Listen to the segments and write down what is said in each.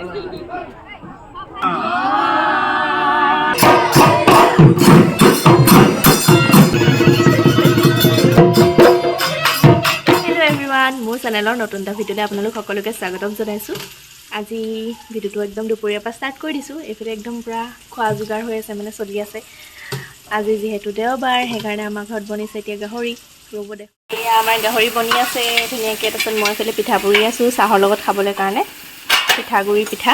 মোৰ চেনেলৰ নতুন এটা ভিডিঅ'লৈ আপোনালোক সকলোকে স্বাগতম জনাইছোঁ। আজি ভিডিঅ'টো একদম দুপৰীয়াৰ পৰা ষ্টাৰ্ট কৰি দিছোঁ। এইফালে একদম পূৰা খোৱা যোগাৰ হৈ আছে, মানে চলি আছে। আজি যিহেতু দেওবাৰ, সেইকাৰণে আমাৰ ঘৰত বনিছে এতিয়া গাহৰি। ৰ'ব দে, এয়া আমাৰ গাহৰি বনি আছে ধুনীয়াকৈ। তাৰপিছত মই এইফালে পিঠা পুৰি আছোঁ চাহৰ লগত খাবলৈ কাৰণে। পিঠাগুড়ি পিঠা,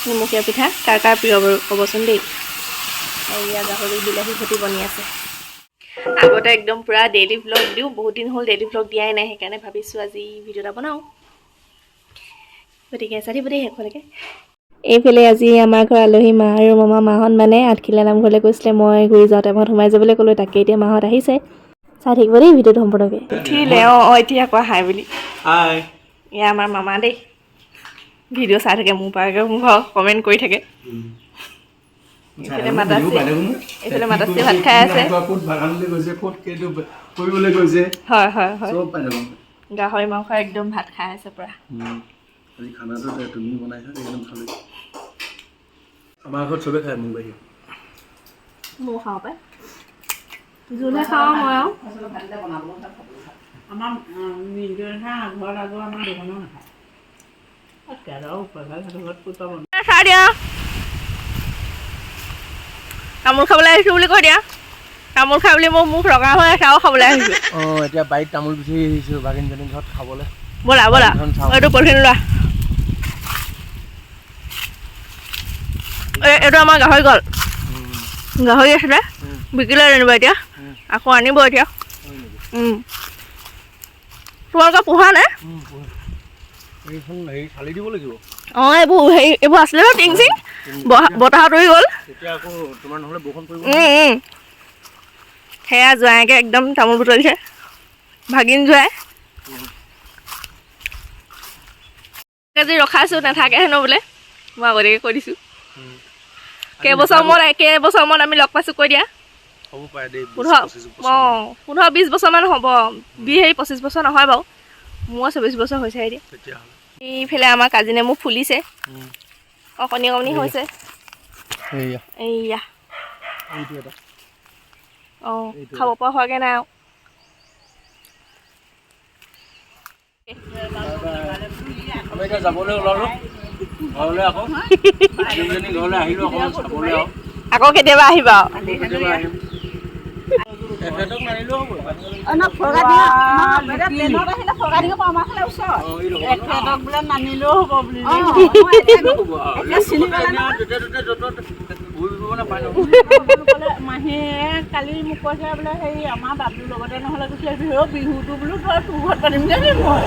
নিমখীয়া পিঠা, কাৰ কাৰ প্ৰিয় বাৰু ক'বচোন দেই। এয়া গাহৰি বিলাহী সৈতে বনি আছে। আগতে একদম পূৰা ডেইলি ভ্লগ দিওঁ, বহুত দিন হ'ল ডেইলি ভ্লগ দিয়াই নাই, সেইকাৰণে ভাবিছোঁ আজি ভিডিঅ' এটা বনাওঁ। গতিকে চাই থাকিব দেই শেষলৈকে। এইফালে আজি আমাৰ ঘৰ আলহী মা আৰু মামা। মাহঁত মানে আঠখিলা নামঘৰলৈ গৈছিলে, মই ঘূৰি যাওঁতে মই সোমাই যাবলৈ ক'লোঁ, তাকে এতিয়া মাহঁত আহিছে। চাই থাকিব দেই ভিডিঅ'টো সম্পূৰ্ণকৈ। উঠিলে এতিয়া কোৱা হাই বুলি। হাই, এয়া আমাৰ মামা দেই, ভিডিঅ' চাই থাকে মোৰ পৰা, মোৰ কমেণ্ট কৰি থাকে। এইফালে মাতাশ্ৰী ভাত খাই আছে। হয় হয় হয়, গাহৰি মাংস একদম ভাত খাই আছে পুৰা। আজি খানাটো তুমি বনাইছা একদম ভালেই। আমাৰ ঘৰত চবে খায়, মোৰ বাহিৰে। ময়ো খাওঁ পাই, যোনে খাওঁ মই আৰু। আমাৰ নিজৰ ঘৰত আগৰ আমাৰ দোকানো নাখায়। তামোল খাবলৈ আহিছোঁ বুলি কৈ দিয়া। তামোল খাই বুলি মোৰ মুখ ৰঙা হৈ আছে আৰু খাবলৈ আহিছোঁ। এতিয়া বাৰীত তামোল বিচাৰি আহিছোঁ ভাগিনজনীৰ ঘৰত খাবলৈ। ব'লা ব'লা, এইটো পলিথিন লোৱা। এইটো আমাৰ গাহৰি গ'ল, গাহৰি আছিলে বিকিলে যেনিবা এতিয়া, আকৌ আনিব এতিয়া। তোমালোকে পোহা নে? চালি দিব লাগিব। অঁ, এইবোৰ আছিলে ন টিং চিং, বতাহত উৰি গ'ল। সেয়া জোৱাইকে একদম তামোল বুটলিছে, ভাগিন জোৱাই। আজি ৰখাইছোঁ, নাথাকে হেনো বোলে, মই আগতীয়াকৈ কৈ দিছোঁ। কেইবছৰ মূৰত আমি লগ পাইছোঁ কৈ দিয়া। 15-20 বছৰমান হ'ব। 25 বছৰ নহয় বাৰু, মোৰ 24 বছৰ হৈছে এতিয়া। এইফালে আমাৰ কাজি নেমু ফুলিছে, অকণি অকণি হৈছে। এইয়া অঁ, খাব পৰা হোৱাগৈ নাই আৰু। আমি এতিয়া যাবলৈ ওলালোঁ ঘৰলৈ। ঘৰলৈ আহিলোঁ অকণমান চাবলৈ আৰু। আকৌ কেতিয়াবা আহিবা আৰু। এখেতক মাৰিলেও হ'ব। এখেতক বোলে নানিলেও হ'ব বুলি। মাহীয়ে কালি মোক কৈছে বোলে হেৰি আমাৰ বাবুৰ লগতে নহ'লে গৈছিলে বিহুটো বোলো তই তোৰ ঘৰত পাতিমগৈ নি মই।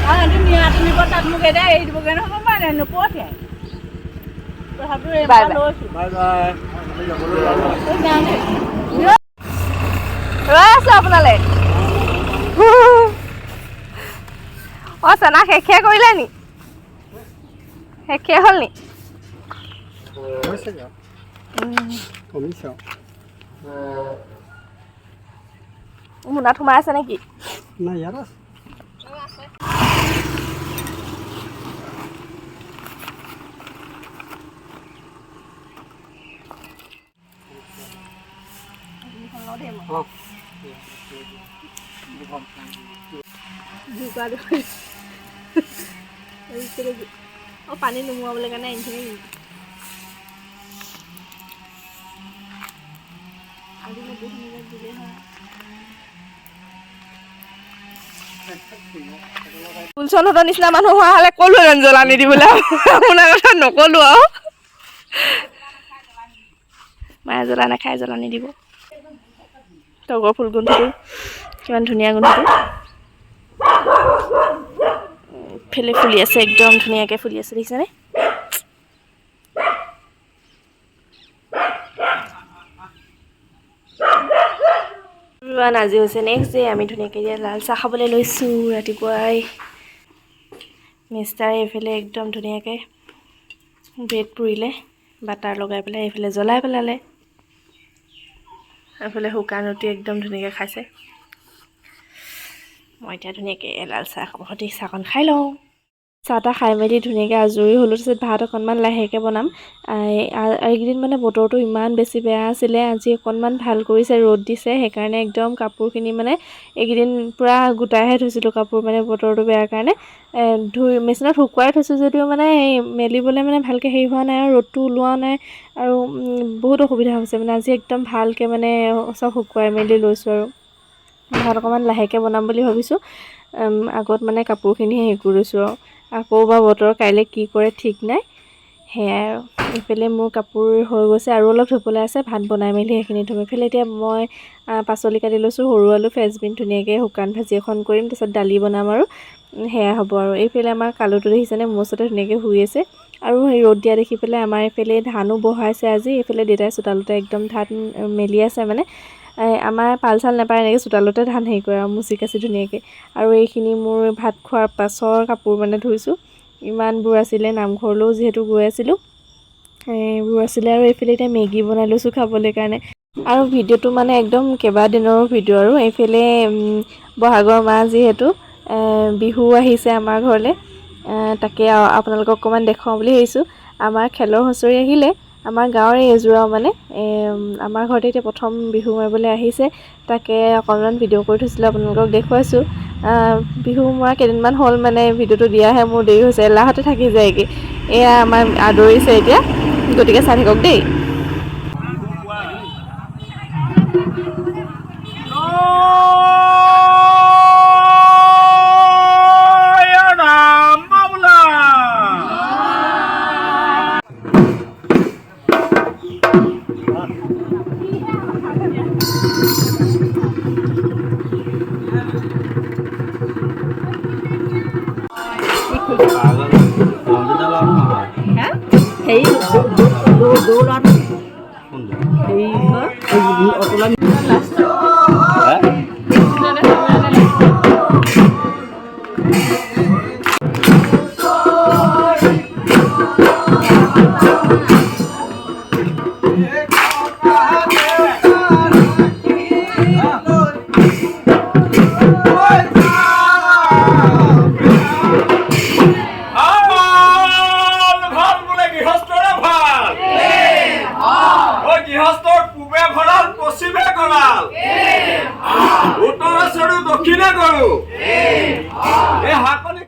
সিহঁতি নিয়া তুলিব তাত মোক এতিয়া এৰি দিবগৈ নহয়, মানে নপঠিয়াই। তথাপিও এইবাৰ লৈছোঁ। ৰৈ আছোঁ আপোনালৈ। অঁ, চানা শেষে কৰিলে নি? শেষে হ'ল নি? মোনাত সোমাই আছে নেকি? নাই, ইয়াত আছে। পানী নুমুৱাবলৈ কাৰণে আহিছে নেকি? কুলচনহঁতৰ নিচিনা মানুহ হোৱা হ'লে ক'লো জ্বলানি দিবলৈ, আপোনাৰ কথা নক'লো আৰু। মায়ে জ্বলা নাখায়, জ্বলানি দিব। তগৰ ফুল গোন্ধটো কিমান ধুনীয়া, গোন্ধটো ফেলে ফুলি আছে, একদম ধুনীয়াকৈ ফুলি আছে, দেখিছেনে? আজি হৈছে নেক্সট ডে। আমি ধুনীয়াকৈ এতিয়া লাল চাহ খাবলৈ লৈছোঁ ৰাতিপুৱাই। মিষ্টাৰে এইফালে একদম ধুনীয়াকৈ ব্ৰেড পুৰিলে, বাটাৰ লগাই পেলাই এইফালে জ্বলাই পেলালে। এইফালে শুকান ৰুটি একদম ধুনীয়াকৈ খাইছে। মই এতিয়া ধুনীয়াকৈ লাল চাহ সৈতে চাহকণ খাই লওঁ। চাহ তাহ খাই মেলি ধুনীয়াকৈ আজৰি হ'লোঁ। তাৰপিছত ভাত অকণমান লাহেকৈ বনাম। এইকেইদিন মানে বতৰটো ইমান বেছি বেয়া আছিলে, আজি অকণমান ভাল কৰিছে, ৰ'দ দিছে, সেইকাৰণে একদম কাপোৰখিনি মানে এইকেইদিন পূৰা গোটাইহে থৈছিলোঁ কাপোৰ, মানে বতৰটো বেয়াৰ কাৰণে ধুই মেচিনত শুকুৱাই থৈছোঁ যদিও মানে সেই মেলিবলৈ মানে ভালকৈ হেৰি হোৱা নাই, আৰু ৰ'দটো ওলোৱা নাই, আৰু বহুত অসুবিধা হৈছে মানে। আজি একদম ভালকৈ মানে চব শুকুৱাই মেলি লৈছোঁ, আৰু ভাত অকণমান লাহেকৈ বনাম বুলি ভাবিছোঁ। আগত মানে কাপোৰখিনি হেৰি কৰি লৈছোঁ, আৰু আকৌ বা বতৰ কাইলৈ কি কৰে ঠিক নাই। সেয়াই আৰু এইফালে মোৰ কাপোৰ হৈ গৈছে, আৰু অলপ ধুবলৈ আছে, ভাত বনাই মেলি সেইখিনি ধুম। এইফালে এতিয়া মই পাচলি কাটি লৈছোঁ, সৰু আলু ফ্ৰেঞ্চবিন ধুনীয়াকৈ শুকান ভাজি এখন কৰিম, তাৰপিছত দালি বনাম, আৰু সেয়া হ'ব। আৰু এইফালে আমাৰ কালুটো দেখিছেনে মোৰ ওচৰতে ধুনীয়াকৈ শুই আছে, আৰু সেই ৰ'দ দিয়া দেখি পেলাই আমাৰ এইফালে ধানো বহাইছে আজি। এইফালে দেউতাই চোতালতে একদম ধান মেলি আছে মানে। আমাৰ পাল চাল নাপায়, এনেকৈ চোতালতে ধান হেৰি কৰে আৰু মুচি কাচি ধুনীয়াকৈ। আৰু এইখিনি মোৰ ভাত খোৱাৰ পাছৰ কাপোৰ মানে ধুইছোঁ, ইমানবোৰ আছিলে, নামঘৰলৈও যিহেতু গৈ আছিলোঁ, এইবোৰ আছিলে। আৰু এইফালে এতিয়া মেগী বনাই লৈছোঁ খাবলৈ কাৰণে। আৰু ভিডিঅ'টো মানে একদম কেইবাদিনৰো ভিডিঅ', আৰু এইফালে বহাগৰ মাহ যিহেতু বিহু আহিছে আমাৰ ঘৰলৈ, তাকে আপোনালোকক অকণমান দেখুৱাওঁ বুলি ভাবিছোঁ। আমাৰ খেলৰ হুঁচৰি আহিলে, আমাৰ গাঁৱৰে এযোৰাও মানে আমাৰ ঘৰতে এতিয়া প্ৰথম বিহু মাৰিবলৈ আহিছে, তাকে অকণমান ভিডিঅ' কৰি থৈছিলোঁ, আপোনালোকক দেখুৱাইছোঁ। বিহু মৰা কেইদিনমান হ'ল, মানে ভিডিঅ'টো দিয়াহে মোৰ দেৰি হৈছে, এলাহতে থাকি যায়গৈ। এয়া আমাৰ আদৰিছে এতিয়া, গতিকে চাই থাকক দেই। দক্ষিণে কৰো এই হাকনি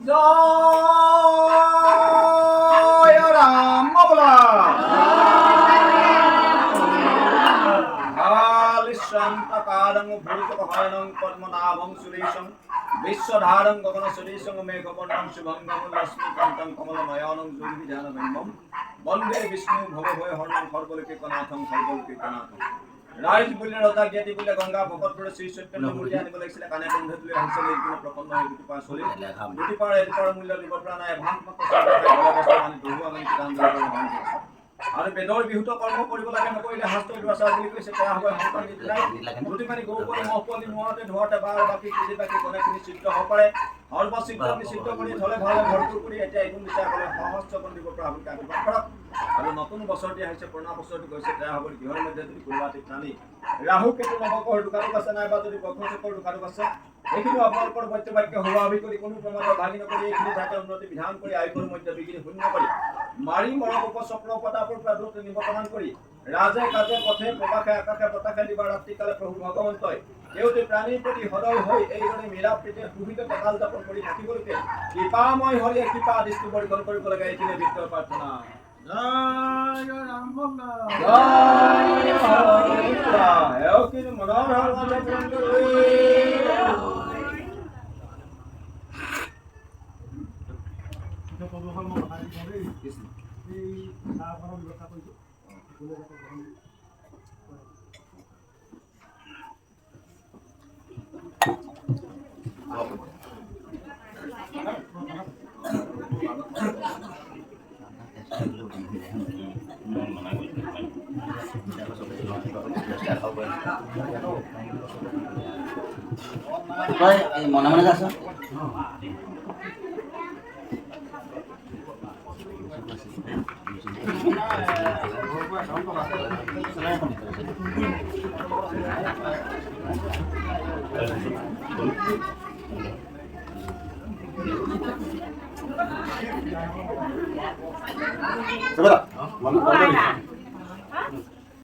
জয় রাম বলা শান্তকারং ভূতকহরণং পদ্মনাভং সুরেশং বিশ্বধারং গগন সুরেশং মেঘবর্ণং শুভঙ্গম লক্ষ্মীকান্তং কমলনয়নং যোগীবিধানময়ম বন্দে বিষ্ণু ভবভয় হরণং সর্বলোকিকনাথং সর্বলোকিকনাথং রাইজ বুলে রতা জ্ঞাতি বুলে গঙ্গা ভকতপুরে শ্রী চৈতন্য মূর্তি আনিব লাগিছিলে কানে বন্ধে তুলি আহিছে এইখিনি প্ৰপন্ন হৈ দুটি পাৰ চলি দুটি পাৰ এলপাৰ মূল্য দিব পৰা নাই ভান্তমত মানে বহু আমি দান দিব পৰা আৰু বেদৰ বিহুত কৰ্ম কৰিব লাগে নকৰিলে শাস্ত্ৰ দুৱাচা বুলি কৈছে তেয়া হ'ব সন্তান নিদিলাই দুটি মানে গৌ কৰি মহপলি নোৱাতে ধোৱাতে বাৰ বাকি কিজি বাকি কোনেখিনি চিত্ৰ হ'ব পাৰে সৰ্বচিত্ৰ নিচিত্ৰ কৰি থলে ভালে ভৰপুৰ কৰি এতিয়া এইটো বিচাৰ কৰে সহস্ৰ বন দিব পৰা আপুনি আশীৰ্বাদ কৰক আৰু নতুন বছৰটি আহিছে পুৰণা বছৰটি গৈছে তেয়া হ'ব গৃহৰ মধ্যে যদি কোনোবাটি প্ৰাণী ৰাহু কেতু নৱকৰ দোকানো আছে নাইবা যদি বক্ৰচকৰ দোকানো আছে এইখিনি আপোনালোকৰ মধ্যবাক্য হোৱাভি কৰি কোনো প্ৰমাণৰ ভাগি নকৰি এইখিনি ঠাইতে উন্নতি বিধান কৰি আয়ুৰ মধ্য বিঘিনি শূন্য কৰি মাৰি মৰম উপচক্ৰ পতাপুৰ পৰা দ্ৰুত নিবৰ্তমান কৰি ৰাজে কাজে পথে প্ৰকাশে আকাশে বতাশে দিবা ৰাত্ৰিকালে প্ৰভু ভগৱন্তই তেওঁতে প্ৰাণীৰ প্ৰতি সদয় হৈ এইদৰে মিলা প্ৰীতিৰে সুবিধ কাল যাপন কৰি থাকিবলৈকে কৃপাময় হলে কৃপা দৃষ্টি বৰ্ষণ কৰিব লাগে এইখিনি ভিতৰ প্ৰাৰ্থনা জয় ৰাম জয় হৰি মনৰ মনে মনে যাচ্ছ Coba tak?